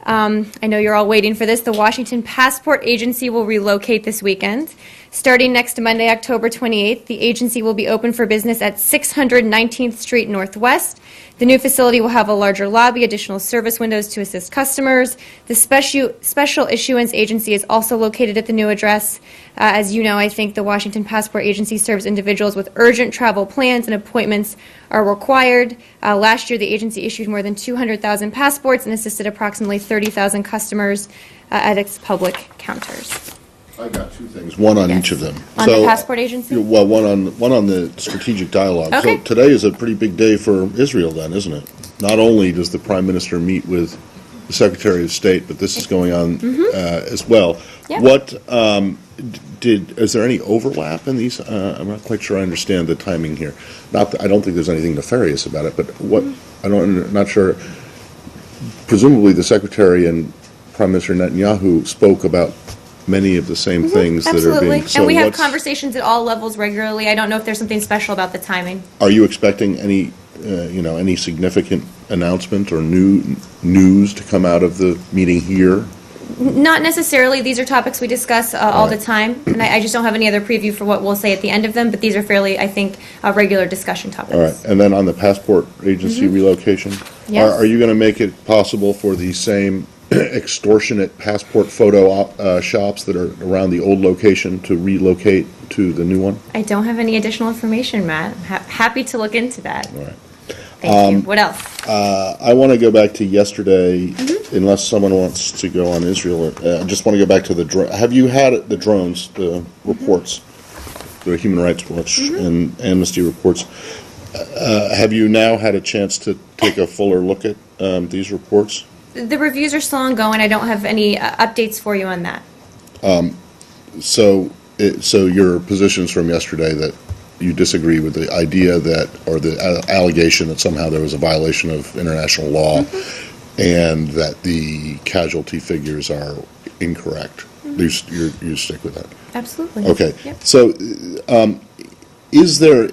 I know you're all waiting for this. The Washington Passport Agency will relocate this weekend. Starting next Monday, October 28th, the agency will be open for business at 600 19th Street Northwest. The new facility will have a larger lobby, additional service windows to assist customers. The Special Issuance Agency is also located at the new address. As you know, I think the Washington Passport Agency serves individuals with urgent travel plans, and appointments are required. Last year, the agency issued more than 200,000 passports and assisted approximately 30,000 customers at its public counters. I got two things, one on each of them. On the passport agency? Well, one on the strategic dialogue. Okay. So today is a pretty big day for Israel then, isn't it? Not only does the Prime Minister meet with the Secretary of State, but this is going on as well. Yep. What is there any overlap in these? I'm not quite sure I understand the timing here. I don't think there's anything nefarious about it, but what I'm not sure. Presumably the Secretary and Prime Minister Netanyahu spoke about many of the same things that are being. So and we have conversations at all levels regularly. I don't know if there's something special about the timing. Are you expecting any, any significant announcement or news to come out of the meeting here? Not necessarily. These are topics we discuss all the time, and I just don't have any other preview for what we'll say at the end of them, but these are fairly, I think, regular discussion topics. All right. And then on the passport agency relocation, yes. Are you going to make it possible for the same extortionate passport photo shops that are around the old location to relocate to the new one? I don't have any additional information, Matt. Happy to look into that. All right. Thank you. What else? I want to go back to yesterday, unless someone wants to go on Israel. I just want to go back to the drone. Have you had the drones, the reports, the Human Rights Watch and Amnesty reports? Have you now had a chance to take a fuller look at these reports? The reviews are still ongoing. I don't have any updates for you on that. So your positions from yesterday that you disagree with the idea that, or the allegation that somehow there was a violation of international law and that the casualty figures are incorrect. You stick with that? Absolutely. Okay. Yep. So is the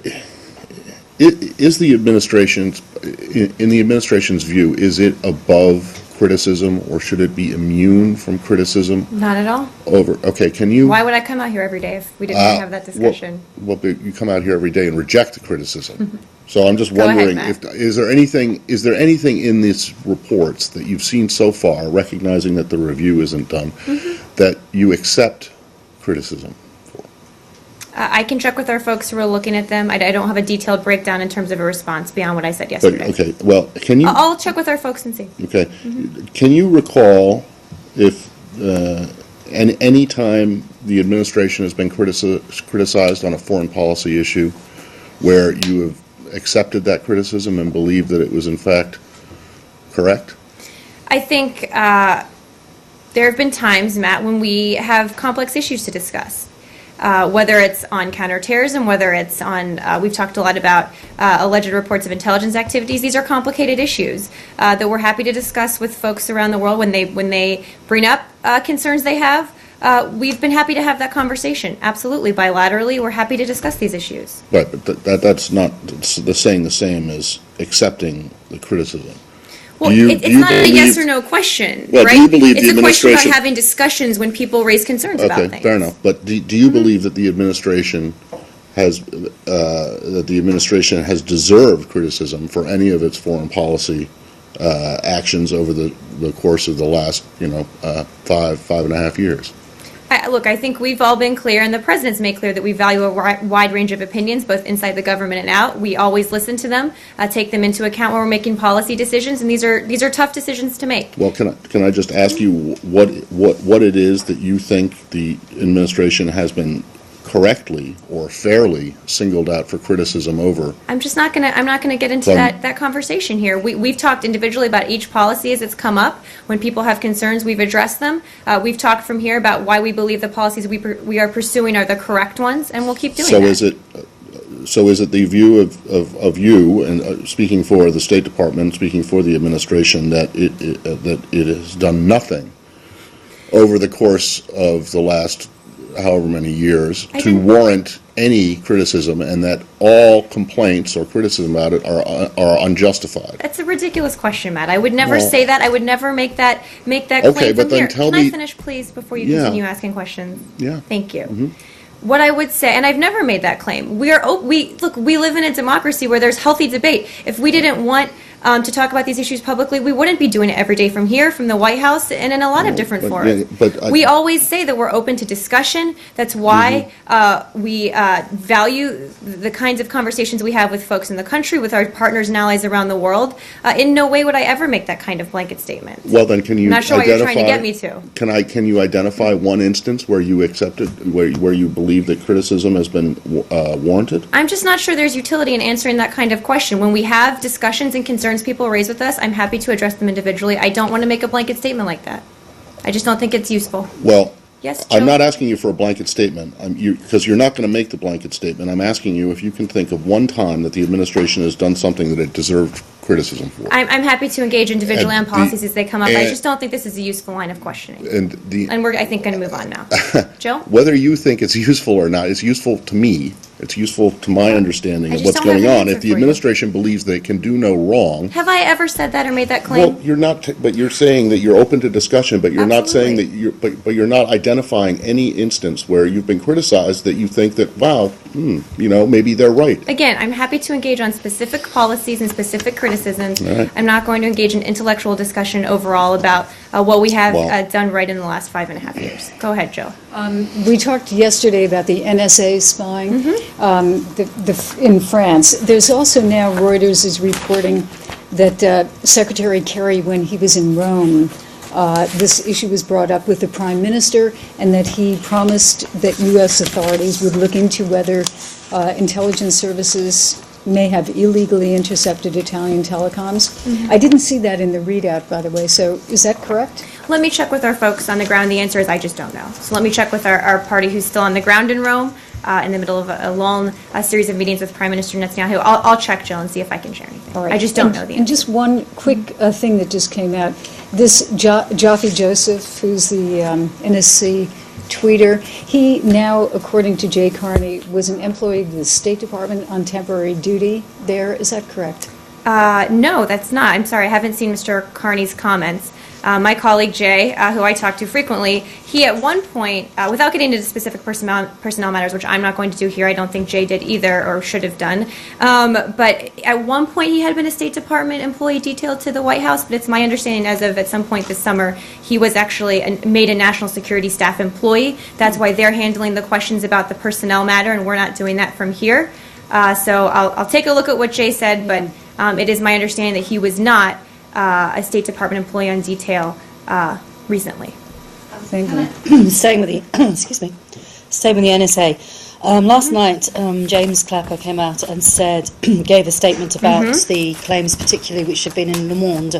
administration's, in the administration's view, is it above criticism, or should it be immune from criticism? Not at all. Okay, can you... Why would I come out here every day if we didn't have that discussion? Well, but you come out here every day and reject the criticism. So I'm just wondering, is there anything in these reports that you've seen so far, recognizing that the review isn't done, that you accept criticism for? I can check with our folks who are looking at them. I don't have a detailed breakdown in terms of a response beyond what I said yesterday. Okay, well, can you... I'll check with our folks and see. Okay. Can you recall if any time the administration has been criticized on a foreign policy issue where you have accepted that criticism and believed that it was in fact correct? I think there have been times, Matt, when we have complex issues to discuss. Whether it's on counterterrorism, whether it's on, we've talked a lot about alleged reports of intelligence activities. These are complicated issues that we're happy to discuss with folks around the world when they bring up concerns they have. We've been happy to have that conversation. Absolutely, bilaterally, we're happy to discuss these issues. Right, but that's not the same as accepting the criticism. Well, it's not a yes or no question, right? Do you believe it's a question about having discussions when people raise concerns about things. Okay, fair enough. But do you believe that the administration has deserved criticism for any of its foreign policy actions over the course of the last 5.5 years? Look, I think we've all been clear, and the President's made clear that we value a wide range of opinions, both inside the government and out. We always listen to them, take them into account when we're making policy decisions, and these are tough decisions to make. Well, can I just ask you what it is that you think the administration has been correctly or fairly singled out for criticism over? I'm not gonna get into that conversation here. We've talked individually about each policy as it's come up. When people have concerns, we've addressed them. We've talked from here about why we believe the policies we are pursuing are the correct ones, and we'll keep doing that. So is it the view of you, and speaking for the State Department, speaking for the administration, that it has done nothing over the course of the last however many years to warrant any criticism and that all complaints or criticism about it are unjustified. That's a ridiculous question, Matt. I would never Well, say that. I would never make that claim Okay, but from then here. tell Can me- I finish, please, before you Yeah. continue asking questions? Yeah. Thank you. What I would say, and I've never made that claim. We live in a democracy where there's healthy debate. If we didn't want to talk about these issues publicly, we wouldn't be doing it every day from here, from the White House, and in a lot of different but, forums. yeah, but we always say that we're open to discussion. That's why we value the kinds of conversations we have with folks in the country, with our partners and allies around the world. In no way would I ever make that kind of blanket statement. Well, then can you I'm not sure what you're trying to get me to. Can you identify one instance where you accepted, where you believe that criticism has been warranted? I'm just not sure there's utility in answering that kind of question. When we have discussions and concerns people raise with us, I'm happy to address them individually. I don't want to make a blanket statement like that. I just don't think it's useful. Well, Yes, I'm Joe? not asking you for a blanket statement, because you're not going to make the blanket statement. I'm asking you if you can think of one time that the administration has done something that it deserved criticism for. I'm happy to engage individually on And policies as they come up. I and- just don't think this is a useful line of questioning. And We're, I think, going to move on now. Joe? whether you think it's useful or not, it's useful to me. It's useful to my understanding I of just what's don't have going an on. answer If the for you. administration believes they can do no wrong, Have I ever said that or made that claim? well, you're not. But you're saying that you're open to discussion, but you're not saying that Absolutely. but you're not identifying any instance where you've been criticized that you think that wow, maybe they're right. Again, I'm happy to engage on specific policies and specific criticisms. All right. I'm not going to engage in intellectual discussion overall about what we have Well- done right in the last 5.5 years. Go ahead, Joe. We talked yesterday about the NSA spying Mm-hmm. in France. There's also now Reuters is reporting that Secretary Kerry, when he was in Rome, this issue was brought up with the Prime Minister, and that he promised that U.S. authorities would look into whether intelligence services may have illegally intercepted Italian telecoms. I didn't see that in the readout, by the way, so is that correct? Let me check with our folks on the ground. The answer is I just don't know. So let me check with our party who's still on the ground in Rome, in the middle of a long series of meetings with Prime Minister Netanyahu. I'll check, Jill, and see if I can share anything. All right. I just don't know the And answer. just one quick thing that just came out. This Jaffe Joseph, who's the NSC tweeter, he now, according to Jay Carney, was an employee of the State Department on temporary duty there. Is that correct? No, that's not. I'm sorry, I haven't seen Mr. Carney's comments. My colleague Jay, who I talk to frequently, he at one point, without getting into specific personnel matters, which I'm not going to do here, I don't think Jay did either or should have done, but at one point he had been a State Department employee detailed to the White House, but it's my understanding as of at some point this summer, he was actually made a national security staff employee. That's why they're handling the questions about the personnel matter, and we're not doing that from here. So I'll take a look at what Jay said, but it is my understanding that he was not a State Department employee on detail recently. Thank you. Staying with the staying with the NSA. Last night, James Clapper came out and said, gave a statement about the claims, particularly which have been in Le Monde,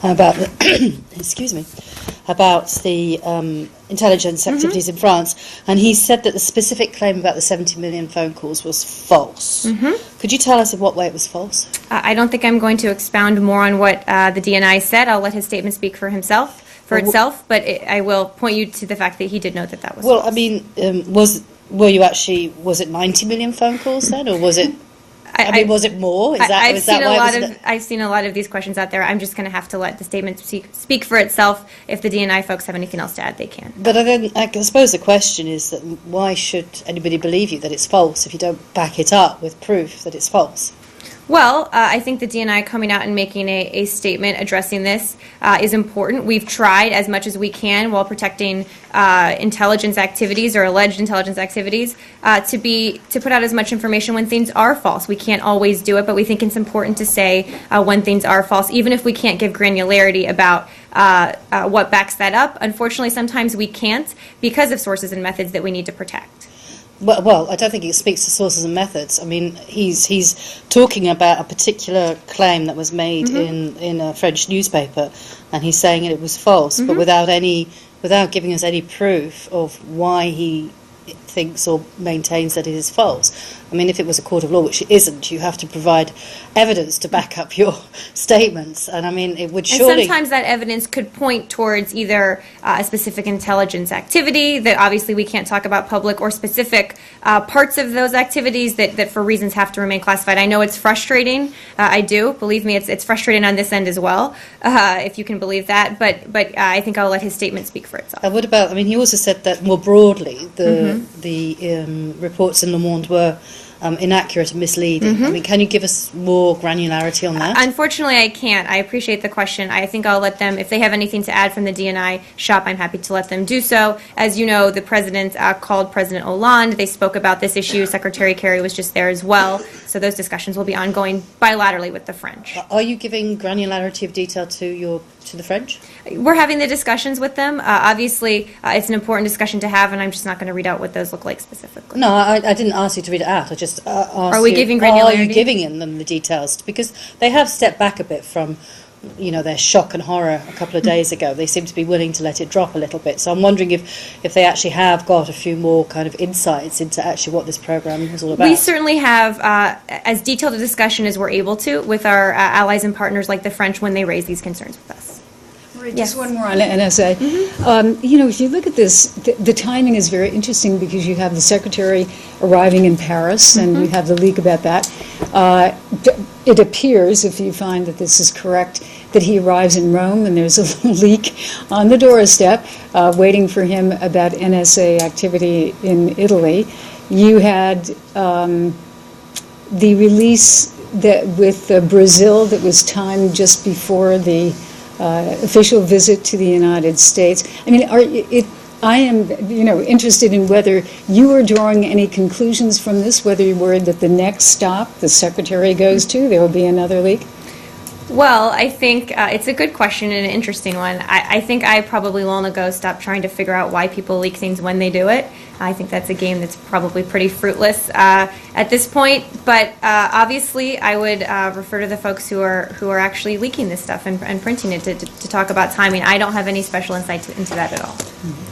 about the about the intelligence activities in France, and he said that the specific claim about the 70 million phone calls was false. Could you tell us in what way it was false? I don't think I'm going to expound more on what the DNI said. I'll let his statement speak for itself, but I will point you to the fact that he did note that that was Well, false. I mean, was it 90 million phone calls then, or was it? I mean, was it more? I've seen a lot of these questions out there. I'm just going to have to let the statement speak for itself. If the DNI folks have anything else to add, they can. But then I suppose the question is that why should anybody believe you that it's false if you don't back it up with proof that it's false? Well, I think the DNI coming out and making a statement addressing this is important. We've tried as much as we can while protecting intelligence activities or alleged intelligence activities to put out as much information when things are false. We can't always do it, but we think it's important to say when things are false, even if we can't give granularity about what backs that up. Unfortunately, sometimes we can't because of sources and methods that we need to protect. Well, I don't think it speaks to sources and methods. I mean, he's talking about a particular claim that was made in a French newspaper, and he's saying it was false, but without giving us any proof of why he thinks or maintains that it is false. I mean, if it was a court of law, which it isn't, you have to provide evidence to back up your statements. And I mean, it would surely... And sometimes that evidence could point towards either a specific intelligence activity that obviously we can't talk about public, or specific parts of those activities that for reasons have to remain classified. I know it's frustrating. I do. Believe me, it's frustrating on this end as well, if you can believe that. But I think I'll let his statement speak for itself. What about, I mean, he also said that more broadly, the reports in Le Monde were inaccurate and misleading. I mean, can you give us more granularity on that? Unfortunately, I can't. I appreciate the question. I think I'll let them, if they have anything to add from the DNI shop, I'm happy to let them do so. As you know, the President called President Hollande. They spoke about this issue. Secretary Kerry was just there as well. So those discussions will be ongoing bilaterally with the French. Are you giving granularity of detail to the French? We're having the discussions with them. Obviously, it's an important discussion to have, and I'm just not going to read out what those look like specifically. No, I didn't ask you to read it out. I just asked Are we giving granularity? Are you giving them the details? Because they have stepped back a bit from, you know, their shock and horror a couple of days ago. They seem to be willing to let it drop a little bit. So I'm wondering if they actually have got a few more kind of insights into actually what this program is all about. We certainly have as detailed a discussion as we're able to with our allies and partners like the French when they raise these concerns with us. Right, Yes. just one more on NSA. You know, if you look at this, the timing is very interesting because you have the secretary arriving in Paris, and we have the leak about that. It appears, if you find that this is correct, that he arrives in Rome, and there's a leak on the doorstep waiting for him about NSA activity in Italy. You had the release that with Brazil that was timed just before the official visit to the United States. I mean, I am, you know, interested in whether you are drawing any conclusions from this, whether you're worried that the next stop the secretary goes to, there will be another leak. Well, I think it's a good question and an interesting one. I think I probably long ago stopped trying to figure out why people leak things when they do it. I think that's a game that's probably pretty fruitless at this point. But obviously, I would refer to the folks who are actually leaking this stuff and printing it to talk about timing. I don't have any special insight into that at all.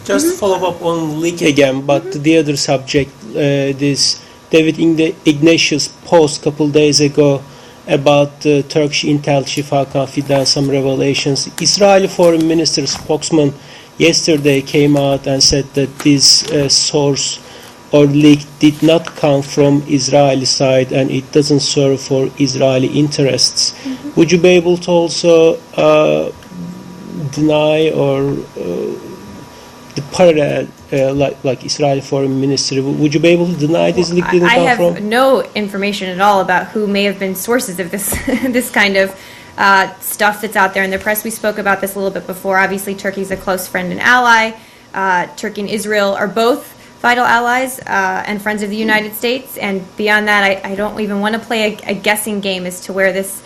Just to follow up on leak again, but the other subject, this David Ignatius post a couple days ago about the Turkish intel chief Hakan Fidan, some revelations. Israeli foreign minister spokesman yesterday came out and said that this source or leak did not come from Israeli side and it doesn't serve for Israeli interests. Would you be able to also deny or the parallel, like Israeli foreign ministry, would you be able to deny this leak didn't come from? I have no information at all about who may have been sources of this this kind of stuff that's out there in the press. We spoke about this a little bit before. Obviously, Turkey's a close friend and ally. Turkey and Israel are both vital allies and friends of the United States. And beyond that, I don't even want to play a guessing game as to where this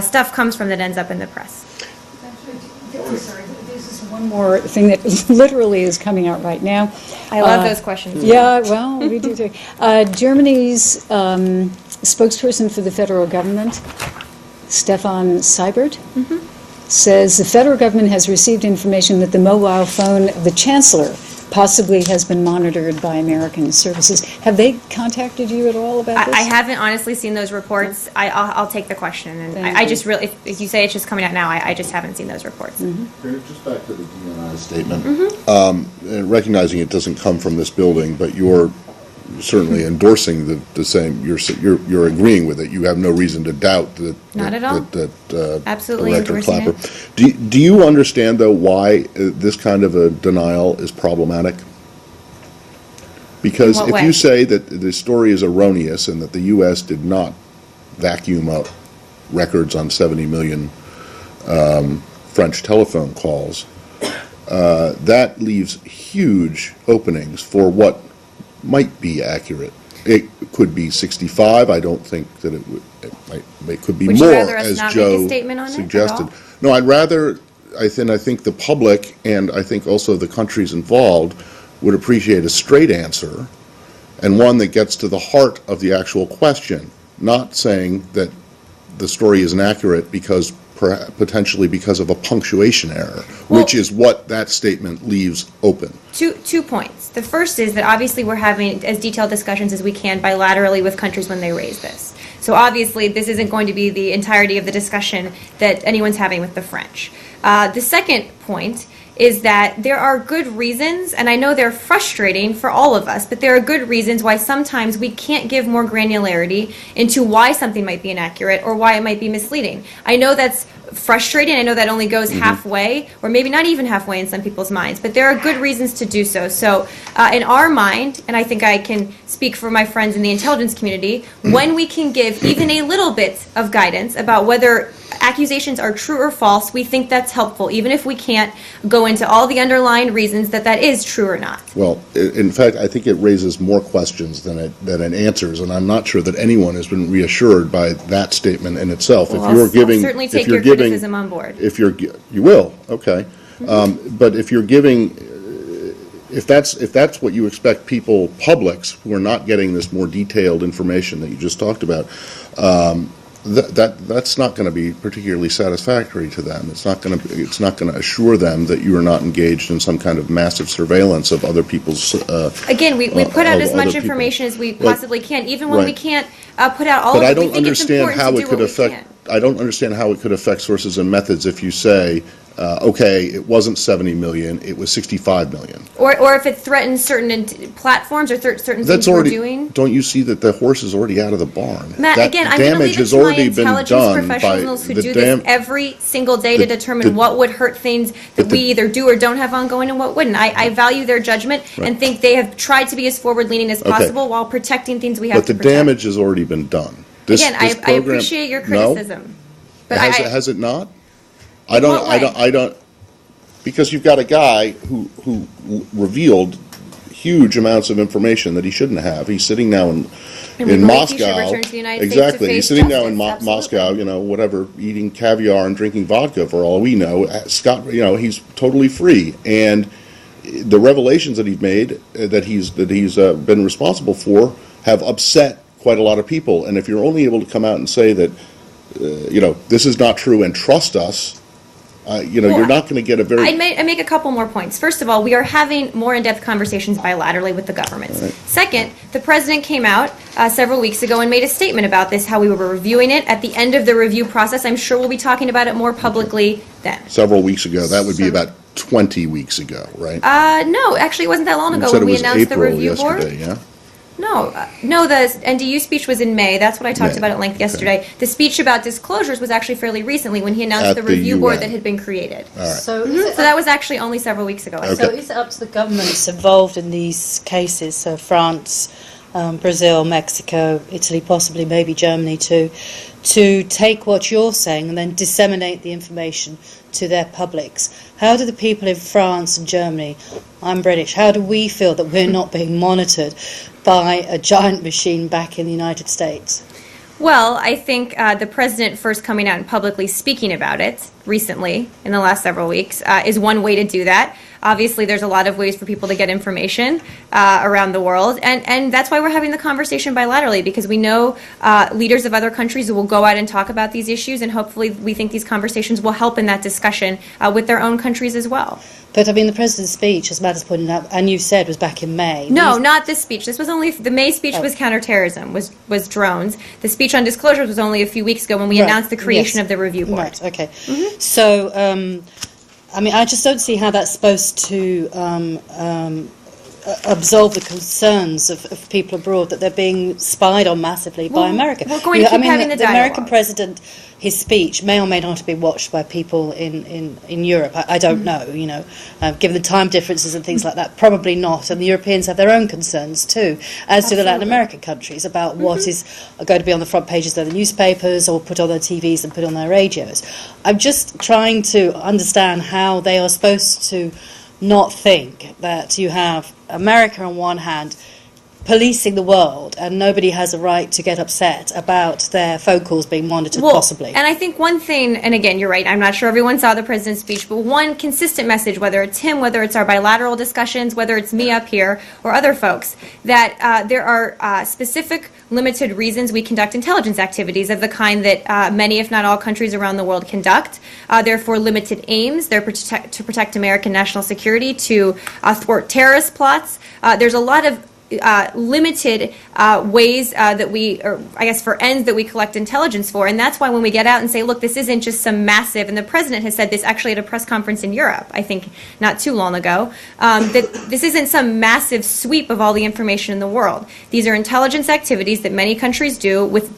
stuff comes from that ends up in the press. Sorry, there's just one more thing that literally is coming out right now. I love those questions. Yeah, well, we do too. Germany's spokesperson for the federal government, Stefan Seibert, says the federal government has received information that the mobile phone of the chancellor possibly has been monitored by American services. Have they contacted you at all about this? I haven't honestly seen those reports. I'll take the question, and I just really, if you say it's just coming out now, I just haven't seen those reports. Just back to the DNI statement, and recognizing it doesn't come from this building, but you're certainly endorsing the same. You're agreeing with it. You have no reason to doubt that. Not at all. Absolutely Director endorsing Clapper. it. Do you understand though why this kind of a denial is problematic? Because In what if way? you say that the story is erroneous and that the U.S. did not vacuum up records on 70 million French telephone calls, that leaves huge openings for what might be accurate. It could be 65. I don't think that it would. It could be Would you more, rather us as not Joe make a statement on it at suggested. all? No, I'd rather. I think the public and I think also the countries involved would appreciate a straight answer, and one that gets to the heart of the actual question. Not saying that the story isn't accurate because potentially because of a punctuation error, Well- which is what that statement leaves open. Two points. The first is that obviously we're having as detailed discussions as we can bilaterally with countries when they raise this. So obviously this isn't going to be the entirety of the discussion that anyone's having with the French. The second point is that there are good reasons, and I know they're frustrating for all of us, but there are good reasons why sometimes we can't give more granularity into why something might be inaccurate or why it might be misleading. I know that's frustrating. I know that only goes halfway, or maybe not even halfway in some people's minds, but there are good reasons to do so. So in our mind, and I think I can speak for my friends in the intelligence community, when we can give even a little bit of guidance about whether accusations are true or false, we think that's helpful, even if we can't go into all the underlying reasons that that is true or not. Well, in fact, I think it raises more questions than it answers, and I'm not sure that anyone has been reassured by that statement in itself. Well, If you're I'll giving, certainly if take you're your giving, criticism on board. if you will, okay. But if you're giving, if that's what you expect people, publics, who are not getting this more detailed information that you just talked about, that's not going to be particularly satisfactory to them. It's not going to assure them that you are not engaged in some kind of massive surveillance of other people's. Again, we put out of as much other people. information as we Well, possibly can, even when we right. can't put out all But of I it. We don't think it's understand important how to it do could what we affect. can. I don't understand how it could affect sources and methods if you say, okay, it wasn't 70 million, it was 65 million. Or if it threatens certain platforms or certain That's things we're already. doing. Don't you see that the horse is already out of the barn? Matt, That again, I'm going to damage leave it has to my already been intelligence done by professionals who the do dam- this every single day to determine the- what would hurt things that but we the- either do or don't have ongoing and what wouldn't. I value their judgment and think they have tried to be as forward-leaning as possible while protecting things we have But to the protect. damage has already been done. Again, I program- appreciate your No? criticism. But Has it not? In what way? I don't, because you've got a guy who revealed huge amounts of information that he shouldn't have. He's sitting now And we in believe he should Moscow. return to the United States to Exactly. He's face sitting now in justice, Moscow, whatever, eating caviar and drinking vodka for all we know. Scott, he's totally free. And the revelations that he's made, that he's been responsible for, have upset quite a lot of people. And if you're only able to come out and say that, this is not true and trust us, you're not going to get a very. I make a couple more points. First of all, we are having more in-depth conversations bilaterally with the governments. Right. Second, the president came out several weeks ago and made a statement about this, how we were reviewing it. At the end of the review process, I'm sure we'll be talking about it more publicly then. Several weeks ago. That would be about 20 weeks ago, right? No, actually, it wasn't that long You ago said when it we was announced the April review board. yesterday, yeah? No, the NDU speech was in May. That's what I talked May, about at length okay. yesterday. The speech about disclosures was actually fairly recently when he announced At the the review board UN. that had been created. All right. So, So that was actually only several weeks ago. I So Okay. is it up to the governments involved in these cases, so France, Brazil, Mexico, Italy, possibly maybe Germany too, to take what you're saying and then disseminate the information to their publics? How do the people in France and Germany, I'm British, how do we feel that we're not being monitored by a giant machine back in the United States? Well, I think the president first coming out and publicly speaking about it recently, in the last several weeks, is one way to do that. Obviously, there's a lot of ways for people to get information around the world, and that's why we're having the conversation bilaterally, because we know leaders of other countries will go out and talk about these issues, and hopefully we think these conversations will help in that discussion with their own countries as well. But, I mean, the president's speech, as Matt has pointed out, and you said, was back in May. No, not this speech. This was only the May speech was counterterrorism, was drones. The speech on disclosures was only a few weeks ago when we Right, announced the creation yes. of the review board. Right, okay. So, I mean, I just don't see how that's supposed to absolve the concerns of people abroad that they're being spied on massively by America. we're going to keep having the the American dialogue. president, his speech may or may not have been watched by people in Europe. I don't know, given the time differences and things like that, probably not. And the Europeans have their own concerns too, as do the Latin American countries, about what is going to be on the front pages of the newspapers or put on their TVs and put on their radios. I'm just trying to understand how they are supposed to not think that you have America on one hand policing the world, and nobody has a right to get upset about their phone calls being monitored, possibly. And I think one thing, and again, you're right, I'm not sure everyone saw the president's speech, but one consistent message, whether it's him, whether it's our bilateral discussions, whether it's me up here or other folks, that there are specific limited reasons we conduct intelligence activities of the kind that many, if not all, countries around the world conduct. Therefore, limited aims. They're to protect American national security, to thwart terrorist plots. There's a lot of limited ways that we, or I guess for ends that we collect intelligence for, and that's why when we get out and say, look, this isn't just some massive, and the president has said this actually at a press conference in Europe, I think not too long ago, that this isn't some massive sweep of all the information in the world. These are intelligence activities that many countries do with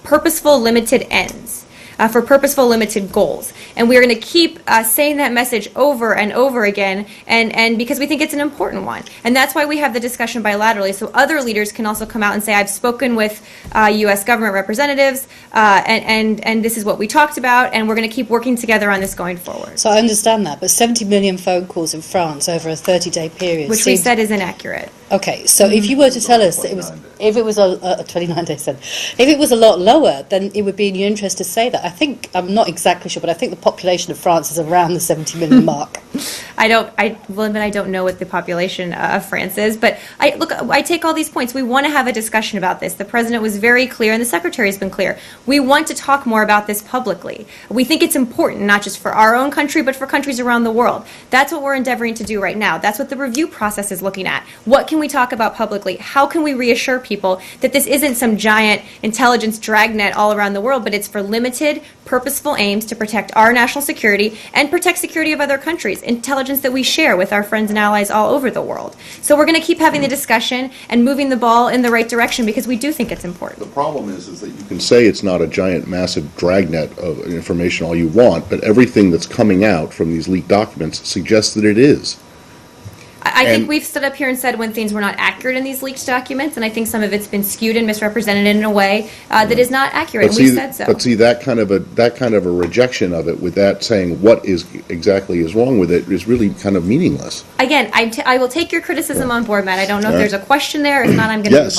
purposeful, limited ends. For purposeful, limited goals. And we're going to keep saying that message over and over again, and because we think it's an important one. And that's why we have the discussion bilaterally, so other leaders can also come out and say, I've spoken with U.S. government representatives, and this is what we talked about, and we're going to keep working together on this going forward. So I understand that, but 70 million phone calls in France over a 30-day period. Which we said is inaccurate. Okay, so if you were to tell us that if it was a 29 days then, if it was a lot lower, then it would be in your interest to say that. I think, I'm not exactly sure, but I think the population of France is around the 70 million mark. I don't know what the population of France is, but I take all these points. We want to have a discussion about this. The president was very clear, and the secretary has been clear. We want to talk more about this publicly. We think it's important, not just for our own country, but for countries around the world. That's what we're endeavoring to do right now. That's what the review process is looking at. What can we talk about publicly? How can we reassure people that this isn't some giant intelligence dragnet all around the world, but it's for limited, purposeful aims to protect our national security and protect security of other countries, intelligence that we share with our friends and allies all over the world. So we're going to keep having the discussion and moving the ball in the right direction because we do think it's important. The problem is that you can say it's not a giant, massive dragnet of information all you want, but everything that's coming out from these leaked documents suggests that it is. I think we've stood up here and said when things were not accurate in these leaked documents, and I think some of it's been skewed and misrepresented in a way that is not accurate, and we've said so. But see, that kind of a rejection of it, with that saying what exactly is wrong with it, is really kind of meaningless. Again, I will take your criticism on board, Matt. I don't know if there's a question there. If not, I'm going to move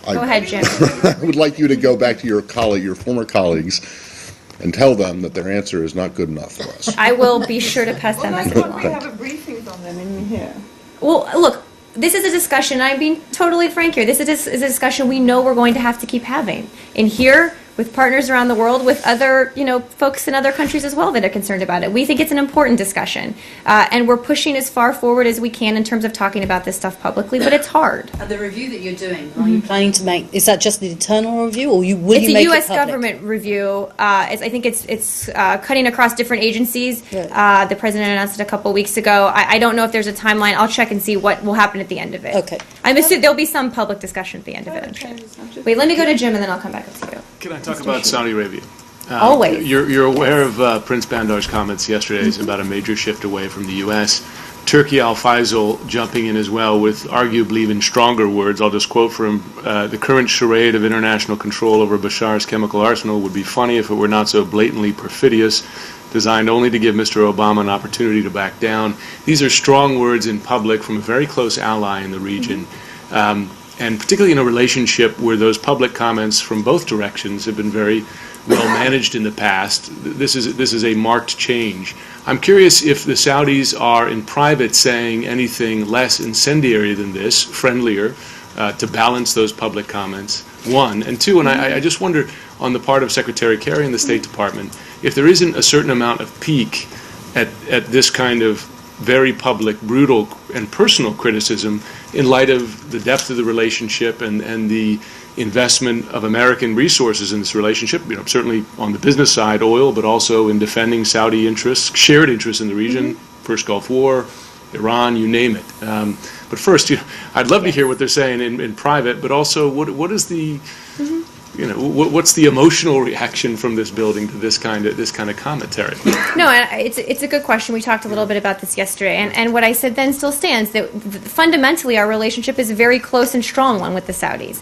on. Go ahead, Jim. I would like you to go back to your former colleagues, and tell them that their answer is not good enough for us. I will be sure to pass that message along. We have a briefing from them in here. Well, look, this is a discussion, I'm being totally frank here, this is a discussion we know we're going to have to keep having. In here, with partners around the world, with other, folks in other countries as well that are concerned about it. We think it's an important discussion. And we're pushing as far forward as we can in terms of talking about this stuff publicly, but it's hard. The review that you're doing, are you planning to make, is that just the internal review, or will you make it public? It's a U.S. government review. I think it's cutting across different agencies. Right. The president announced it a couple weeks ago. I don't know if there's a timeline. I'll check and see what will happen at the end of it. Okay. I'm assuming there'll be some public discussion at the end of it, I'm sure. Wait, let me go to Jim and then I'll come back up to you. Can I talk about Saudi Arabia? Always. You're aware of Prince Bandar's comments yesterday about a major shift away from the U.S. Turkey al-Faisal jumping in as well with arguably even stronger words. I'll just quote from the current charade of international control over Bashar's chemical arsenal would be funny if it were not so blatantly perfidious, designed only to give Mr. Obama an opportunity to back down. These are strong words in public from a very close ally in the region. And particularly in a relationship where those public comments from both directions have been very well managed in the past. This is a marked change. I'm curious if the Saudis are in private saying anything less incendiary than this, friendlier, to balance those public comments, one. And two, and I just wonder on the part of Secretary Kerry and the State Department, if there isn't a certain amount of pique at this kind of very public, brutal, and personal criticism in light of the depth of the relationship and the investment of American resources in this relationship, certainly on the business side, oil, but also in defending Saudi interests, shared interests in the region, first Gulf War, Iran, you name it. But first, I'd love to hear what they're saying in private, but also what is the what's the emotional reaction from this building to this kind of commentary? No, it's a good question. We talked a little bit about this yesterday, and what I said then still stands, that fundamentally our relationship is a very close and strong one with the Saudis.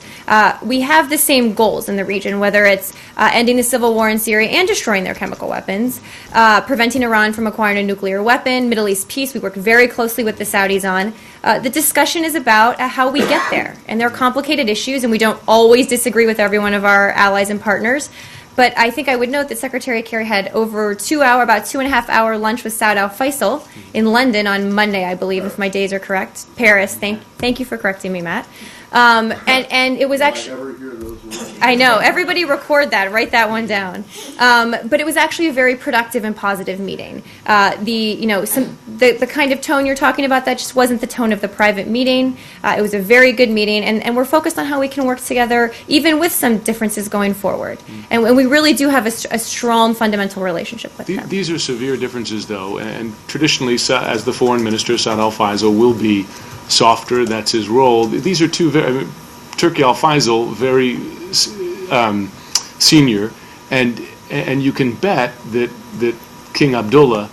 We have the same goals in the region, whether it's ending the civil war in Syria and destroying their chemical weapons, preventing Iran from acquiring a nuclear weapon, Middle East peace. We work very closely with the Saudis on. The discussion is about how we get there, and they're complicated issues, and we don't always disagree with every one of our allies and partners. But I think I would note that Secretary Kerry had about 2.5 hour lunch with Saud al-Faisal in London on Monday, I believe, if my days are correct. Paris. Thank you for correcting me, Matt. And it was actually, I know, everybody record that, write that one down. But it was actually a very productive and positive meeting. The kind of tone you're talking about, that just wasn't the tone of the private meeting. It was a very good meeting, and we're focused on how we can work together, even with some differences going forward. And we really do have a strong fundamental relationship with them. These are severe differences, though, and traditionally, as the foreign minister, Saud al-Faisal will be softer. That's his role. These are Turki al-Faisal, very senior, and you can bet that King Abdullah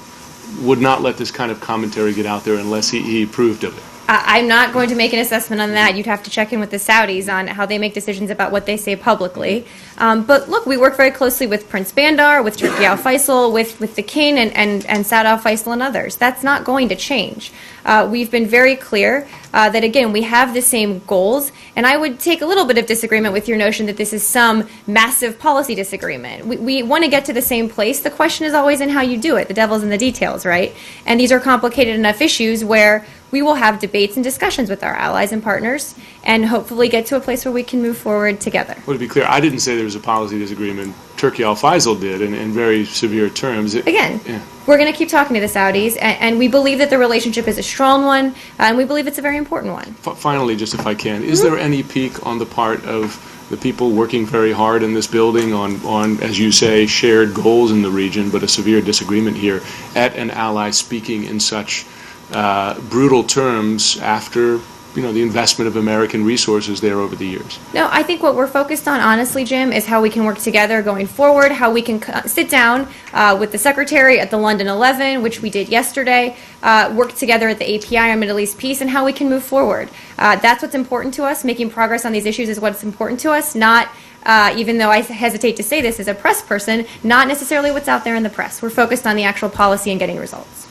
would not let this kind of commentary get out there unless he approved of it. I'm not going to make an assessment on that. You'd have to check in with the Saudis on how they make decisions about what they say publicly. But look, we work very closely with Prince Bandar, with Turki al-Faisal, with the King and Saud al-Faisal and others. That's not going to change. We've been very clear that, again, we have the same goals, and I would take a little bit of disagreement with your notion that this is some massive policy disagreement. We want to get to the same place. The question is always in how you do it. The devil's in the details, right? And these are complicated enough issues where we will have debates and discussions with our allies and partners and hopefully get to a place where we can move forward together. Well, to be clear, I didn't say there was a policy disagreement. Turki al-Faisal did in very severe terms. We're going to keep talking to the Saudis, and we believe that the relationship is a strong one, and we believe it's a very important one. Finally, just if I can, is there any peak on the part of the people working very hard in this building on, as you say, shared goals in the region, but a severe disagreement here, at an ally speaking in such brutal terms after the investment of American resources there over the years? No, I think what we're focused on, honestly, Jim, is how we can work together going forward, how we can sit down with the Secretary at the London 11, which we did yesterday, work together at the API on Middle East peace, and how we can move forward. That's what's important to us. Making progress on these issues is what's important to us, not, even though I hesitate to say this as a press person, not necessarily what's out there in the press. We're focused on the actual policy and getting results.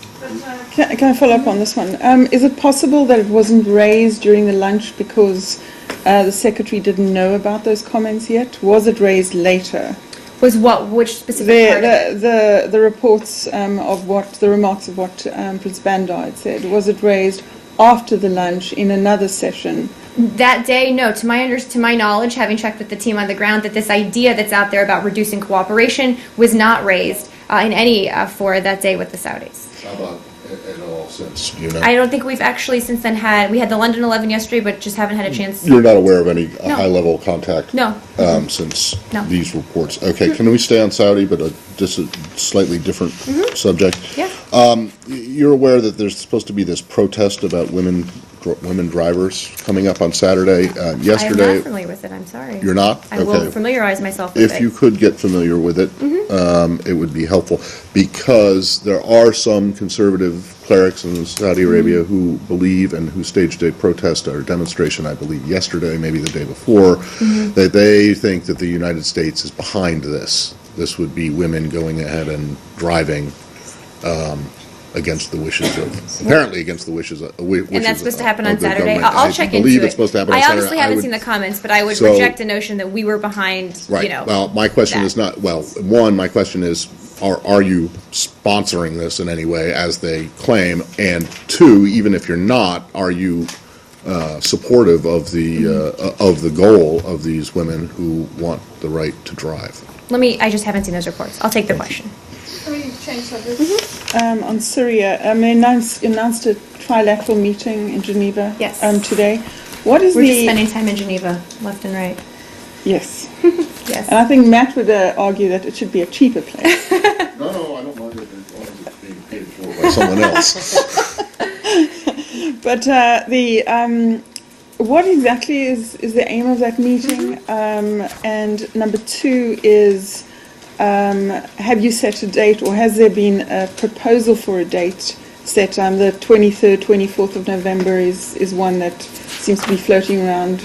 Can I follow up on this one? Is it possible that it wasn't raised during the lunch because the Secretary didn't know about those comments yet? Was it raised later? Which specific part of it? The reports the remarks of what Prince Bandar had said. Was it raised after the lunch in another session? That day, no. To my knowledge, having checked with the team on the ground, that this idea that's out there about reducing cooperation was not raised in any for that day with the Saudis. How about at all since, I don't think we've actually since then we had the London 11 yesterday, but just haven't had a chance. You're not aware of any high-level contact? No. Since these reports. Okay, can we stay on Saudi, but just a slightly different subject? Yeah. You're aware that there's supposed to be this protest about women drivers coming up on Saturday. Yesterday. I'm not familiar with it, I'm sorry. You're not? I will familiarize myself with it. If you could get familiar with it, it would be helpful, because there are some conservative clerics in Saudi Arabia who believe and who staged a protest or demonstration, I believe yesterday, maybe the day before, that they think that the United States is behind this. This would be women going ahead and driving against the wishes of, apparently against the wishes of, and that's supposed to happen on Saturday? Government. I'll check into it. It's supposed to happen on I Saturday. honestly haven't seen the comments, but I would reject the notion that we were behind, Right. Well, my question is not, one, my question is, are you sponsoring this in any way, as they claim? And two, even if you're not, are you supportive of the goal of these women who want the right to drive? I just haven't seen those reports. I'll take the question. Can we change subject? On Syria, they announced a trilateral meeting in Geneva today. What is We're just spending time in Geneva, left and right. Yes. Yes. And I think Matt would argue that it should be a cheaper place. No, I don't mind it as long as it's being paid for by someone else. But what exactly is the aim of that meeting? And number two is, have you set a date, or has there been a proposal for a date set? The 23rd, 24th of November is one that seems to be floating around.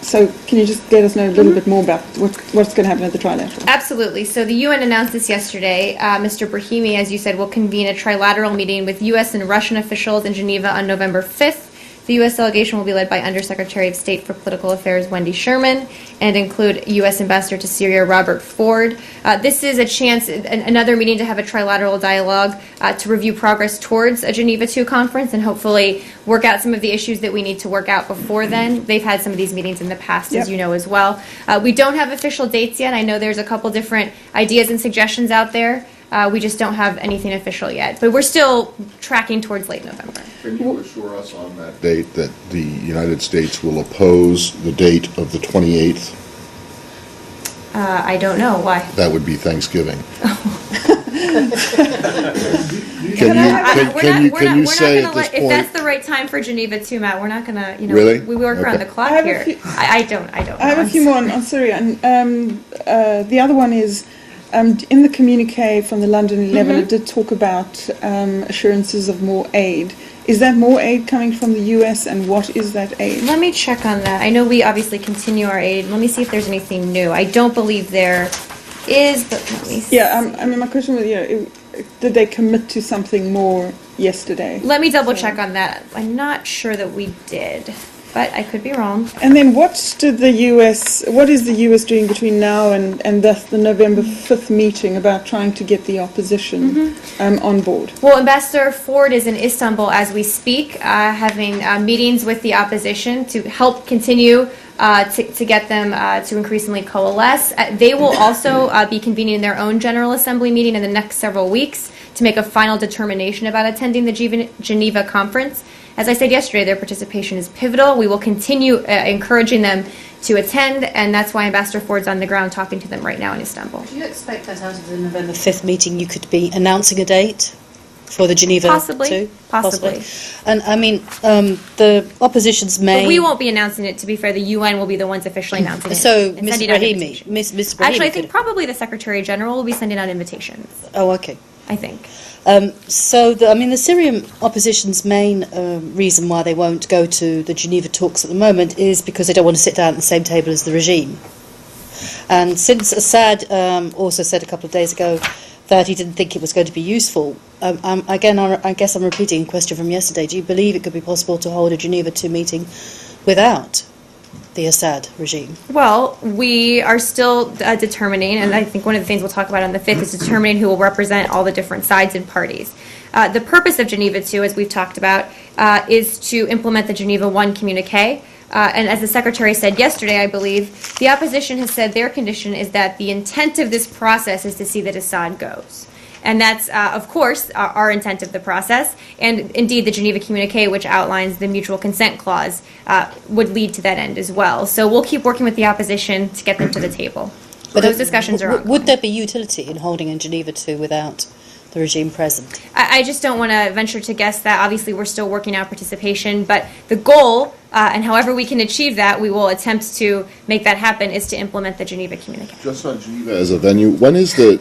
So can you just let us know a little bit more about what's going to happen at the trilateral? Absolutely. So the UN announced this yesterday. Mr. Brahimi, as you said, will convene a trilateral meeting with U.S. and Russian officials in Geneva on November 5th. The U.S. delegation will be led by Undersecretary of State for Political Affairs Wendy Sherman and include U.S. Ambassador to Syria Robert Ford. This is a chance, another meeting to have a trilateral dialogue to review progress towards a Geneva II conference and hopefully work out some of the issues that we need to work out before then. They've had some of these meetings in the past, as you know as well. We don't have official dates yet. I know there's a couple different ideas and suggestions out there. We just don't have anything official yet. But we're still tracking towards late November. Can you assure us on that date that the United States will oppose the date of the 28th? I don't know. Why? That would be Thanksgiving. Can you say at this point? If that's the right time for Geneva too, Matt, we're not going to, Really? we work around the clock here. I don't know. I have a few more on Syria. And the other one is, in the communique from the London 11, it did talk about assurances of more aid. Is that more aid coming from the U.S., and what is that aid? Let me check on that. I know we obviously continue our aid. Let me see if there's anything new. I don't believe there is, but let me see. Yeah, I mean, my question was, did they commit to something more yesterday? Let me double check on that. I'm not sure that we did, but I could be wrong. And then what is the U.S. doing between now and the November 5th meeting about trying to get the opposition on board? Well, Ambassador Ford is in Istanbul as we speak, having meetings with the opposition to help continue to get them to increasingly coalesce. They will also be convening their own General Assembly meeting in the next several weeks to make a final determination about attending the Geneva conference. As I said yesterday, their participation is pivotal. We will continue encouraging them to attend, and that's why Ambassador Ford's on the ground talking to them right now in Istanbul. Do you expect that out of the November 5th meeting you could be announcing a date for the Geneva Possibly. And I mean, the opposition's main... But we won't be announcing it, to be fair. The UN will be the ones officially announcing it. So, and Ms. sending out Brahimi, invitations. Ms. Brahimi... Actually, I think probably the Secretary General will be sending out invitations. Oh, okay. I think. The Syrian opposition's main reason why they won't go to the Geneva talks at the moment is because they don't want to sit down at the same table as the regime. And since Assad also said a couple of days ago that he didn't think it was going to be useful, I guess I'm repeating a question from yesterday. Do you believe it could be possible to hold a Geneva II meeting without the Assad regime? Well, we are still determining, and I think one of the things we'll talk about on the 5th is determining who will represent all the different sides and parties. The purpose of Geneva II, as we've talked about, is to implement the Geneva I communique. And as the Secretary said yesterday, I believe, the opposition has said their condition is that the intent of this process is to see that Assad goes. And that's, of course, our intent of the process. And indeed, the Geneva Communique, which outlines the mutual consent clause, would lead to that end as well. So we'll keep working with the opposition to get them to the table. But those discussions are ongoing. Would there be utility in holding in Geneva II without the regime present? I just don't want to venture to guess that. Obviously, we're still working out participation. But the goal, and however we can achieve that, we will attempt to make that happen, is to implement the Geneva Communique. Just on Geneva as a venue, when is the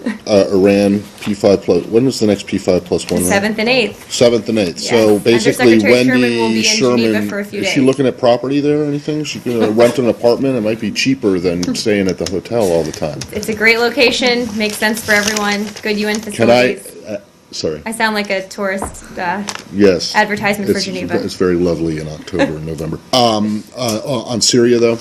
Iran P5 plus? When is the next P5 plus one? 7th and 8th. 7th and 8th. Yes. So basically, Undersecretary Sherman will be Wendy in Sherman, Geneva for a few is days. she looking at property there or anything? She going to rent an apartment? It might be cheaper than staying at the hotel all the time. It's a great location, makes sense for everyone, good UN facilities. Can I? Sorry. I sound like a tourist Yes. advertisement for Geneva. It's very lovely in October and November. On Syria, though,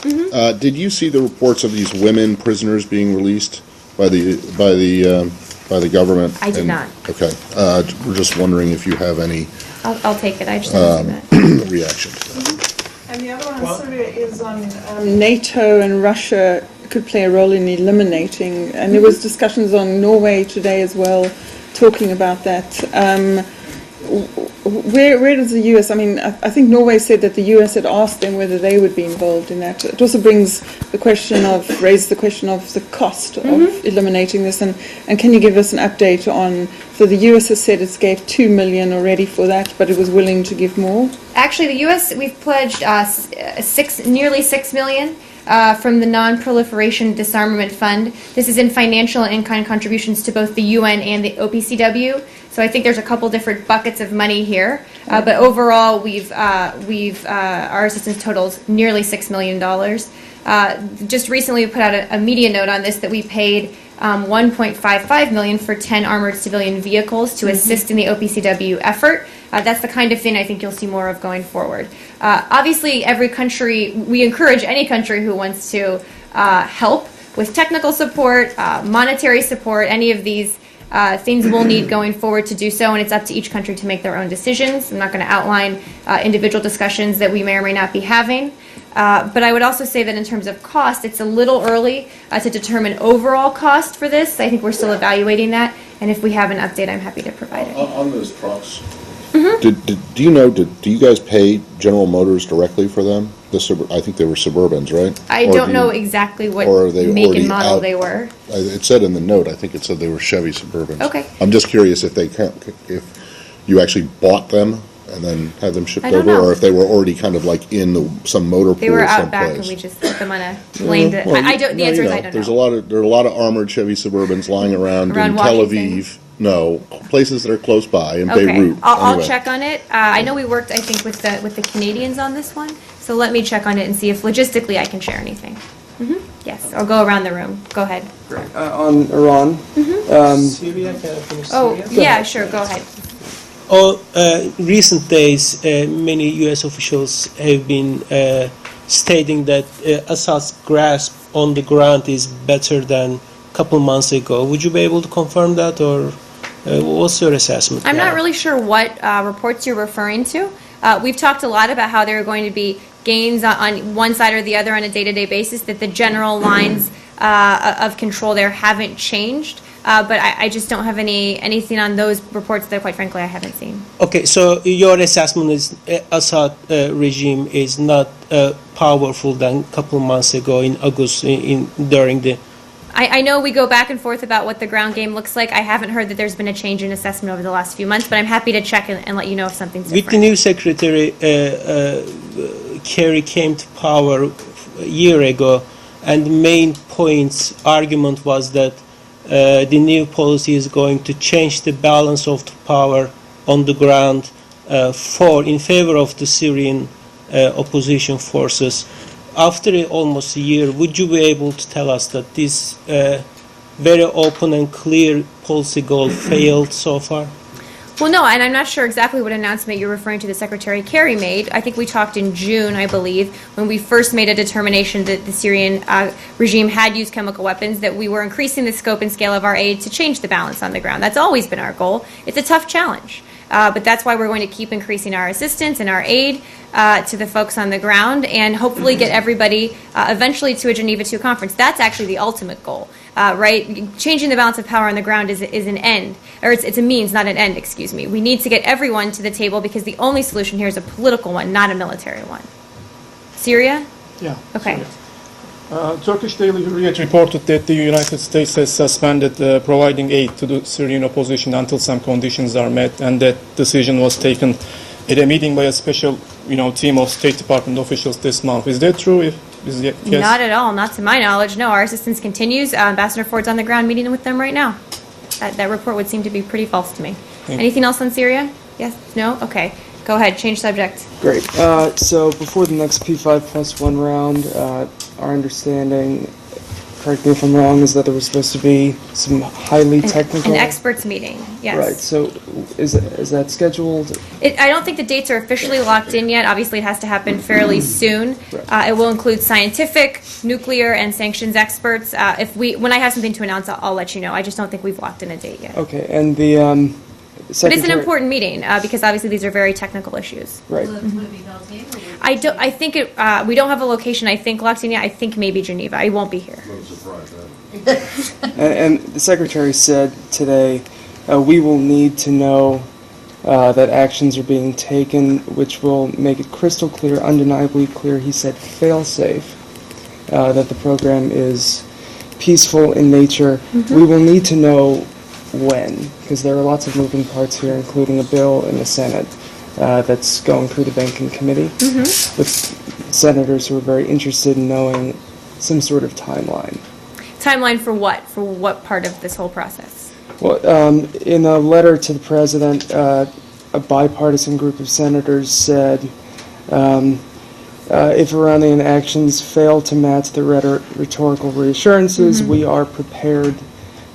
did you see the reports of these women prisoners being released by the government? I did not. Okay. We're just wondering if you have any I'll take it, I just haven't seen that. reaction to that. And the other one on Syria is on NATO and Russia could play a role in eliminating, and there was discussions on Norway today as well, talking about that. where does the US, I mean, I think Norway said that the US had asked them whether they would be involved in that. It also raises the question of the cost of eliminating this, and can you give us an update on, so the US has said it's gave $2 million already for that, but it was willing to give more? Actually, the U.S., we've pledged nearly $6 million from the Non-Proliferation Disarmament Fund. This is in financial and in-kind contributions to both the UN and the OPCW. So I think there's a couple different buckets of money here. But overall, our assistance totals nearly $6 million. Just recently, we put out a media note on this that we paid $1.55 million for 10 armored civilian vehicles to assist in the OPCW effort. That's the kind of thing I think you'll see more of going forward. Obviously, every country, we encourage any country who wants to help with technical support, monetary support, any of these things we'll need going forward to do so, and it's up to each country to make their own decisions. I'm not going to outline individual discussions that we may or may not be having. But I would also say that in terms of cost, it's a little early to determine overall cost for this. I think we're still evaluating that, and if we have an update, I'm happy to provide it. On those trucks, do you guys pay General Motors directly for them? I think they were Suburbans, right? I don't know exactly what make and model they were. It said in the note, I think it said they were Chevy Suburbans. Okay. I'm just curious if if you actually bought them and then had them shipped I don't over, know. or if they were already kind of like in some motor pool They were out someplace. back, and we just put them on a plane. The answer is I don't There know. are a lot of armored Chevy Suburbans lying around in Tel Washington. Aviv. No, places that are close by in Okay, Beirut. I'll Anyway. check on it. I know we worked, I think, with the Canadians on this one, so let me check on it and see if logistically I can share anything. Yes, I'll go around the room. Go ahead. Great. On Iran, Syria, can I finish Oh, Syria? yeah, sure, go ahead. Recent days, many U.S. officials have been stating that Assad's grasp on the ground is better than a couple months ago. Would you be able to confirm that, or what's your assessment? I'm now? not really sure what reports you're referring to. We've talked a lot about how there are going to be gains on one side or the other on a day-to-day basis, that the general lines of control there haven't changed. But I just don't have anything on those reports that, quite frankly, I haven't seen. Okay, so your assessment is Assad regime is not powerful than a couple months ago in August during the. I know we go back and forth about what the ground game looks like. I haven't heard that there's been a change in assessment over the last few months, but I'm happy to check and let you know if something's With the different. new secretary, Kerry came to power a year ago, and the main argument was that the new policy is going to change the balance of the power on the ground in favor of the Syrian opposition forces. After almost a year, would you be able to tell us that this very open and clear policy goal failed so far? Well, no, and I'm not sure exactly what announcement you're referring to that Secretary Kerry made. I think we talked in June, I believe, when we first made a determination that the Syrian regime had used chemical weapons, that we were increasing the scope and scale of our aid to change the balance on the ground. That's always been our goal. It's a tough challenge. But that's why we're going to keep increasing our assistance and our aid to the folks on the ground, and hopefully get everybody eventually to a Geneva II conference. That's actually the ultimate goal, right? Changing the balance of power on the ground is an end, or it's a means, not an end, excuse me. We need to get everyone to the table because the only solution here is a political one, not a military one. Syria? Yeah. Okay. Syria. Turkish Daily Hürriyet reported that the United States has suspended providing aid to the Syrian opposition until some conditions are met, and that decision was taken at a meeting by a special, team of State Department officials this month. Is that true? Yes? Not at all, not to my knowledge. No, our assistance continues. Ambassador Ford's on the ground meeting with them right now. That report would seem to be pretty false to me. Anything else on Syria? Yes? No? Okay. Go ahead, change subject. great. So before the next P5+1 round, our understanding, correct me if I'm wrong, is that there was supposed to be some highly technical. An experts meeting, yes. Right. So is that scheduled? I don't think the dates are officially locked in yet. Obviously, it has to happen fairly soon. Right. It will include scientific, nuclear, and sanctions experts. When I have something to announce, I'll let you know. I just don't think we've locked in a date yet. Okay. And the But it's an secretary. important meeting because obviously these are very technical issues. Right. I think we don't have a location. I think locked in yet. I think maybe Geneva. I won't be here. And the secretary said today, we will need to know that actions are being taken which will make it crystal clear, undeniably clear, he said fail-safe, that the program is peaceful in nature. We will need to know when, because there are lots of moving parts here, including a bill in the Senate that's going through the Banking Committee, with senators who are very interested in knowing some sort of timeline. Timeline for what? For what part of this whole process? Well, in a letter to the president, a bipartisan group of senators said, if Iranian actions fail to match the rhetorical reassurances, we are prepared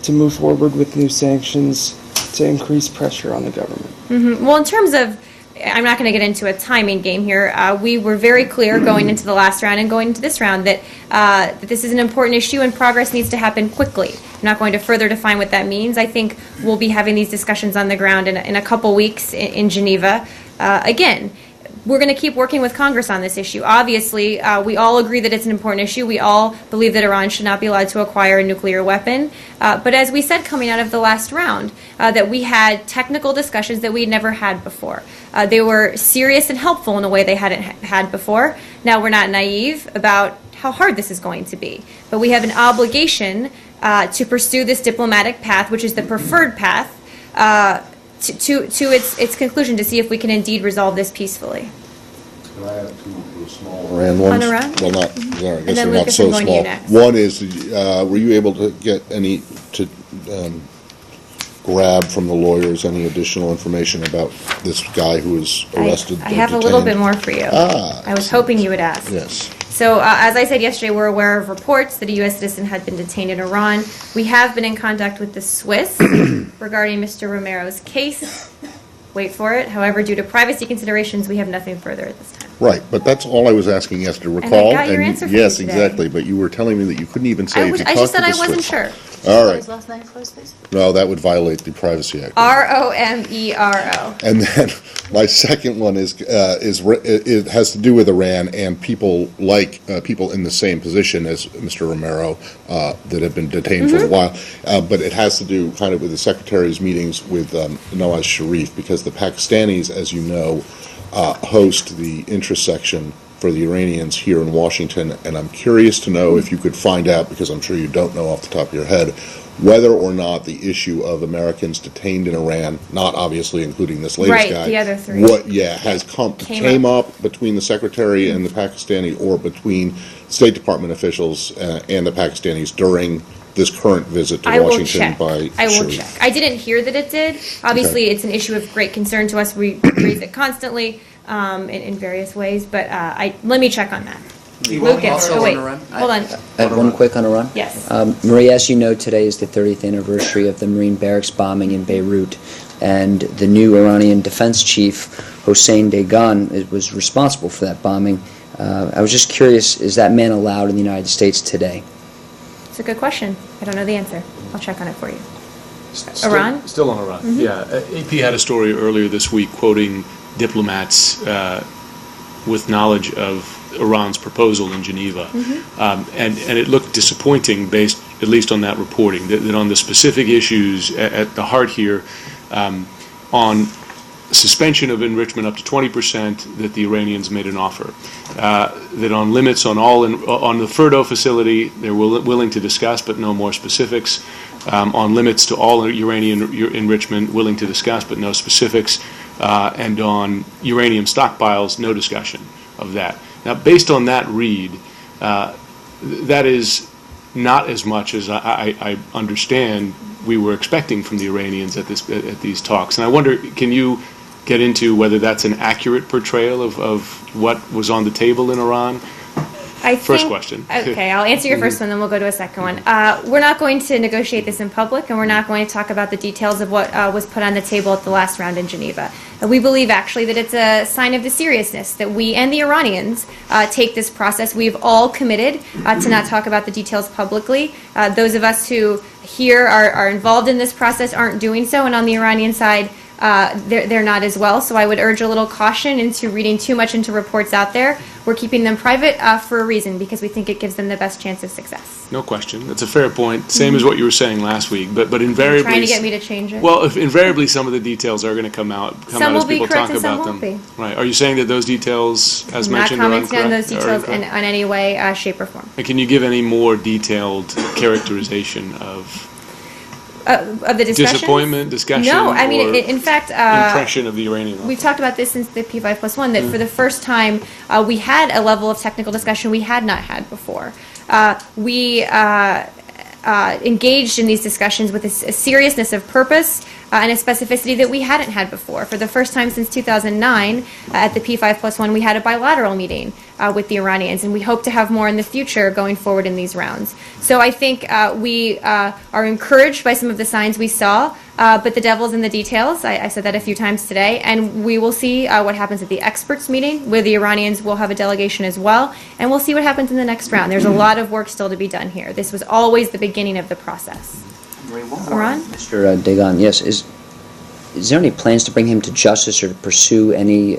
to move forward with new sanctions to increase pressure on the government. Well, in terms of, I'm not going to get into a timing game here. We were very clear going into the last round and going into this round that this is an important issue and progress needs to happen quickly. I'm not going to further define what that means. I think we'll be having these discussions on the ground in a couple weeks in Geneva. Again, we're going to keep working with Congress on this issue. Obviously, we all agree that it's an important issue. We all believe that Iran should not be allowed to acquire a nuclear weapon. But as we said coming out of the last round, that we had technical discussions that we had never had before. They were serious and helpful in a way they hadn't had before. Now, we're not naive about how hard this is going to be. But we have an obligation to pursue this diplomatic path, which is the preferred path, to its conclusion, to see if we can indeed resolve this peacefully. Can I have two small Iran ones? On Iran? Well, not, I guess then they're not Lucas, so I'm going to you small. next. One is, were you able to get grab from the lawyers any additional information about this guy who was arrested? I have a little bit more for you. I was hoping you would ask. Yes. So, as I said yesterday, we're aware of reports that a U.S. citizen had been detained in Iran. We have been in contact with the Swiss regarding Mr. Romero's case. Wait for it. However, due to privacy considerations, we have nothing further at this time. Right, but that's all I was asking yesterday. And I Recall? got your answer from yes, you today. exactly. But you were telling me that you couldn't even say if you I talked just to said the I wasn't Swiss. sure. All What right. was last name for us, please? No, that would violate the Privacy Act. Romero. And then my second one it has to do with Iran and people like people in the same position as Mr. Romero that have been detained for a while. But it has to do kind of with the Secretary's meetings with Nawaz Sharif, because the Pakistanis, as you know, host the interest section for the Iranians here in Washington, and I'm curious to know if you could find out, because I'm sure you don't know off the top of your head, whether or not the issue of Americans detained in Iran, not obviously including this latest guy, the other three. came up between the Secretary and the Pakistani, or between State Department officials and the Pakistanis during this current visit to Washington by I will Sharif. check. I didn't hear that it did. Obviously, it's an issue of great concern to us. We raise it constantly in various ways, but let me check on that. Lucas, wait, hold on. I have one quick on Iran. Yes. Maria, as you know, today is the 30th anniversary of the Marine barracks bombing in Beirut, and the new Iranian defense chief, Hossein Dagan, was responsible for that bombing. I was just curious, is that man allowed in the United States today? It's a good question. I don't know the answer. I'll check on it for you. Iran? Still on Iran, yeah. AP had a story earlier this week quoting diplomats with knowledge of Iran's proposal in Geneva. And it looked disappointing based, at least on that reporting, that on the specific issues at the heart here, on suspension of enrichment up to 20%, that the Iranians made an offer. That on limits on on the Fordo facility, they're willing to discuss, but no more specifics. On limits to all uranium enrichment, willing to discuss, but no specifics. And on uranium stockpiles, no discussion of that. Now, based on that read, that is not as much as I understand we were expecting from the Iranians at these talks. And I wonder, can you get into whether that's an accurate portrayal of what was on the table in Iran? First question. Okay, I'll answer your first one, then we'll go to a second one. We're not going to negotiate this in public, and we're not going to talk about the details of what was put on the table at the last round in Geneva. We believe, actually, that it's a sign of the seriousness that we and the Iranians take this process. We've all committed to not talk about the details publicly. Those of us who here are involved in this process aren't doing so, and on the Iranian side, they're not as well. So I would urge a little caution into reading too much into reports out there. We're keeping them private for a reason, because we think it gives them the best chance of success. No question. That's a fair point. Same as what you were saying last week, but invariably... Trying to get me to change it. Well, invariably some of the details are going to come out as people talk about them. Right. Are you saying that those details, as mentioned, are incorrect? Not commenting on those details in any way, shape, or form. And can you give any more detailed characterization of the discussions? Disappointment, discussion? No, I mean, or in fact... impression of the uranium? We've talked about this since the P5+1, that for the first time we had a level of technical discussion we had not had before. We engaged in these discussions with a seriousness of purpose and a specificity that we hadn't had before. For the first time since 2009, at the P5+1, we had a bilateral meeting with the Iranians, and we hope to have more in the future going forward in these rounds. So I think we are encouraged by some of the signs we saw, but the devil's in the details. I said that a few times today, and we will see what happens at the experts meeting, where the Iranians will have a delegation as well, and we'll see what happens in the next round. There's a lot of work still to be done here. This was always the beginning of the process. Iran? Mr. Dagan, yes. Is there any plans to bring him to justice or to pursue any,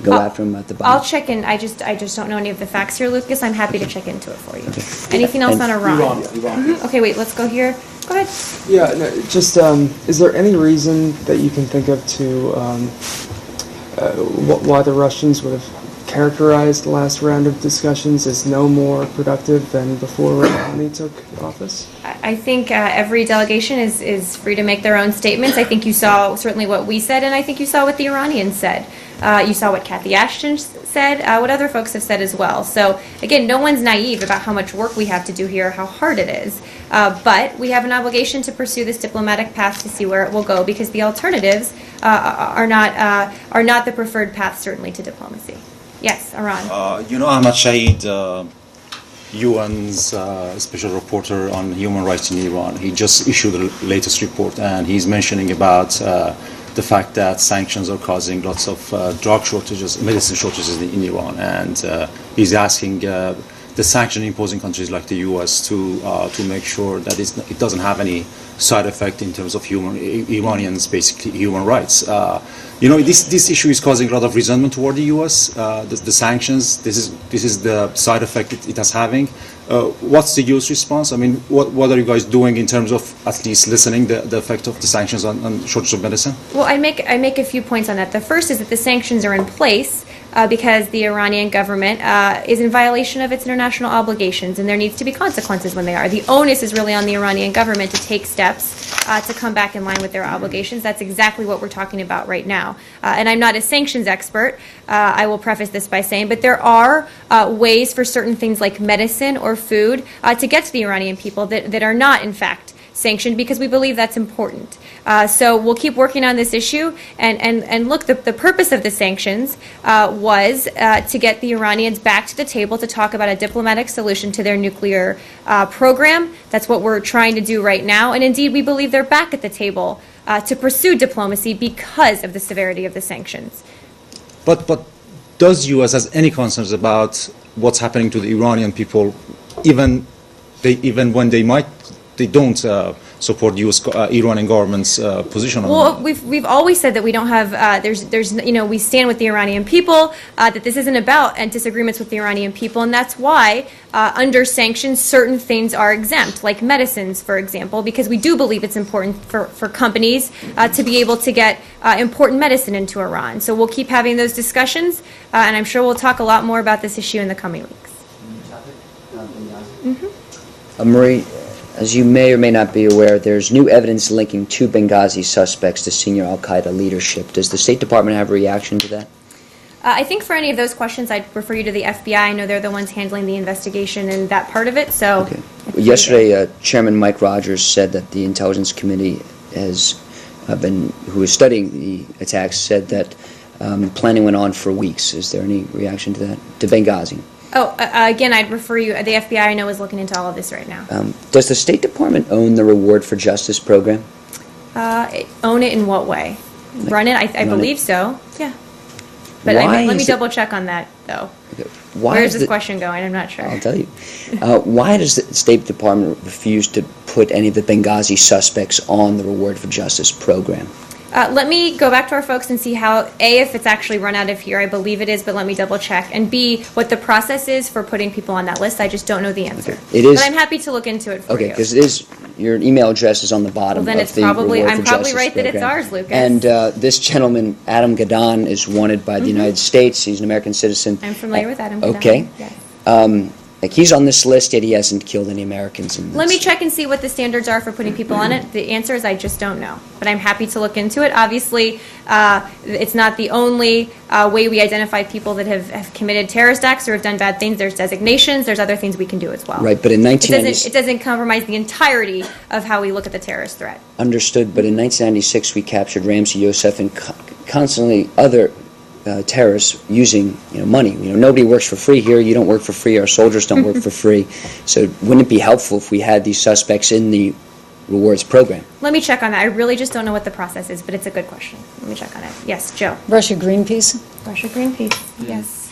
go after him at the bottom? I'll check in. I just don't know any of the facts here, Lucas. I'm happy to check into it for you. Okay. Anything else on Iran? Okay, wait, let's go here. Go ahead. Yeah, no, just, is there any reason that you can think of to, why the Russians would have characterized the last round of discussions as no more productive than before Rouhani took office? I think every delegation is free to make their own statements. I think you saw certainly what we said, and I think you saw what the Iranians said. You saw what Cathy Ashton said, what other folks have said as well. So, again, no one's naive about how much work we have to do here, how hard it is. But we have an obligation to pursue this diplomatic path to see where it will go, because the alternatives are not the preferred path, certainly, to diplomacy. Yes, Iran. Ahmad Shahid, UN's special reporter on human rights in Iran, he just issued the latest report, and he's mentioning about the fact that sanctions are causing lots of drug shortages, medicine shortages in Iran, and he's asking the sanction imposing countries like the US to make sure that it doesn't have any side effect in terms of Iranians, basically human rights. This issue is causing a lot of resentment toward the US. The sanctions, this is the side effect it is having. What's the US response? I mean, what are you guys doing in terms of at least listening the effect of the sanctions on shortage of medicine? Well, I make a few points on that. The first is that the sanctions are in place because the Iranian government is in violation of its international obligations, and there needs to be consequences when they are. The onus is really on the Iranian government to take steps to come back in line with their obligations. That's exactly what we're talking about right now. And I'm not a sanctions expert, I will preface this by saying, but there are ways for certain things like medicine or food to get to the Iranian people that are not, in fact, sanctioned, because we believe that's important. So we'll keep working on this issue. And look, the purpose of the sanctions was to get the Iranians back to the table to talk about a diplomatic solution to their nuclear program. That's what we're trying to do right now. And indeed, we believe they're back at the table to pursue diplomacy because of the severity of the sanctions. But does U.S. has any concerns about what's happening to the Iranian people, even when they don't support U.S. Iranian government's position on Well, we've always said that we don't have we stand with the Iranian people, that this isn't about disagreements with the Iranian people, and that's why under sanctions certain things are exempt, like medicines, for example, because we do believe it's important for companies to be able to get important medicine into Iran. So we'll keep having those discussions, and I'm sure we'll talk a lot more about this issue in the coming weeks. Marie, as you may or may not be aware, there's new evidence linking two Benghazi suspects to senior al-Qaeda leadership. Does the State Department have a reaction to that? I think for any of those questions, I'd refer you to the FBI. I know they're the ones handling the investigation and that part of it. So, okay. Well, yesterday, Chairman Mike Rogers said that the Intelligence Committee who is studying the attacks, said that planning went on for weeks. Is there any reaction to that? To Benghazi? Oh, again, I'd refer you. The FBI, I know, is looking into all of this right now. Does the State Department own the Reward for Justice program? Own it in what way? Run it? I believe so. Yeah. But Why let me is it- double check on that, though. Why Where's is this the- question going? I'm not sure. I'll tell you. Why does the State Department refuse to put any of the Benghazi suspects on the Reward for Justice program? Let me go back to our folks and see how, A, if it's actually run out of here. I believe it is, but let me double check. And B, what the process is for putting people on that list. I just don't know the answer. It is- But I'm happy to look into it for you. Okay, because it is, your email address is on the bottom Well, then of it's the probably, Reward I'm for probably Justice right that it's program. ours, Lucas. And this gentleman, Adam Gadan, is wanted by the United States. He's an American citizen. I'm familiar with Adam Gadan, Okay. yes. Like, he's on this list, yet he hasn't killed any Americans. In Let me this. check and see what the standards are for putting people on it. The answer is I just don't know. But I'm happy to look into it. Obviously, it's not the only way we identify people that have committed terrorist acts or have done bad things. There's designations. There's other things we can do as well. Right, but in It 1996... doesn't compromise the entirety of how we look at the terrorist threat. Understood, but in 1996 we captured Ramzi Youssef and constantly other terrorists using money. Nobody works for free here. You don't work for free. Our soldiers don't work for free. So wouldn't it be helpful if we had these suspects in the rewards program? Let me check on that. I really just don't know what the process is, but it's a good question. Let me check on it. Yes, Joe. Russia Greenpeace? Russia Greenpeace. Yes.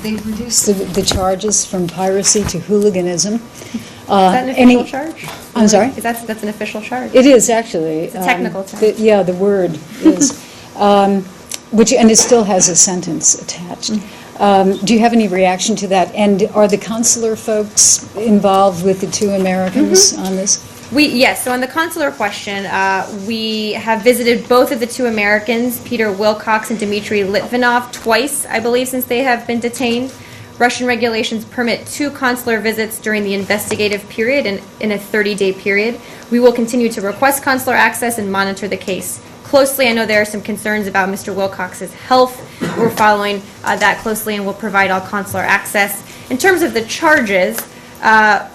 They've reduced the charges from piracy to hooliganism. Is that an official charge? I'm sorry? That's an official charge? It is, actually. It's a technical term. The word is. And it still has a sentence attached. Do you have any reaction to that? And are the consular folks involved with the two Americans on this? Yes, so on the consular question, we have visited both of the two Americans, Peter Wilcox and Dmitry Litvinov, twice, I believe, since they have been detained. Russian regulations permit 2 consular visits during the investigative period and in a 30-day period. We will continue to request consular access and monitor the case closely. I know there are some concerns about Mr. Wilcox's health. We're following that closely and will provide all consular access. In terms of the charges, I've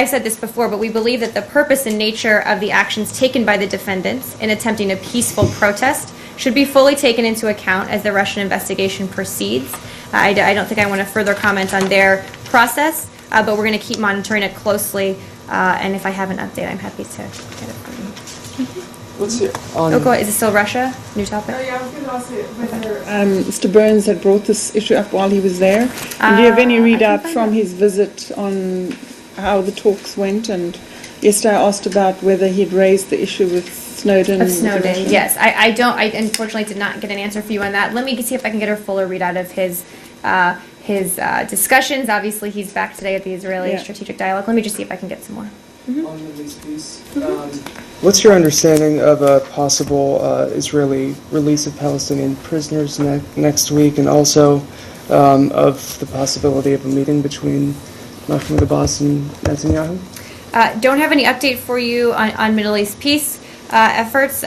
said this before, but we believe that the purpose and nature of the actions taken by the defendants in attempting a peaceful protest should be fully taken into account as the Russian investigation proceeds. I don't think I want to further comment on their process, but we're going to keep monitoring it closely, and if I have an update, I'm happy to get it from you. What's your Go ahead. Is it still Russia? New topic? Yeah, I was going to ask you whether Mr. Burns had brought this issue up while he was there. And do you have any readout from his visit on how the talks went? And yesterday I asked about whether he'd raised the issue with Snowden. Of Snowden, yes. I unfortunately did not get an answer for you on that. Let me see if I can get a fuller readout of his discussions. Obviously, he's back today at the Israeli Strategic Dialogue. Let me just see if I can get some more. On the lease piece, what's your understanding of a possible Israeli release of Palestinian prisoners next week, and also of the possibility of a meeting between Mahmoud Abbas and Netanyahu? Don't have any update for you on Middle East peace efforts.